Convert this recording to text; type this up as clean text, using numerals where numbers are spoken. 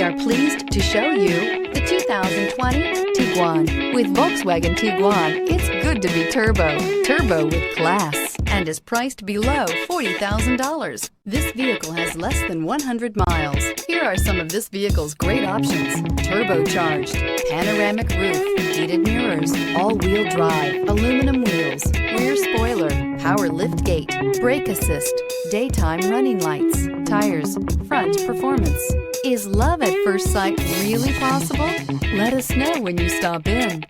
are pleased to show you the 2020 Tiguan. With Volkswagen Tiguan, it's good to be turbo. Turbo with class, and is priced below $40,000. This vehicle has less than 100 miles. Here are some of this vehicle's great options: turbocharged, panoramic roof, heated mirrors, all-wheel drive, aluminum wheels, rear spoiler, power liftgate, brake assist, daytime running lights, tires, front performance. Is love at first sight really possible? Let us know when you stop in.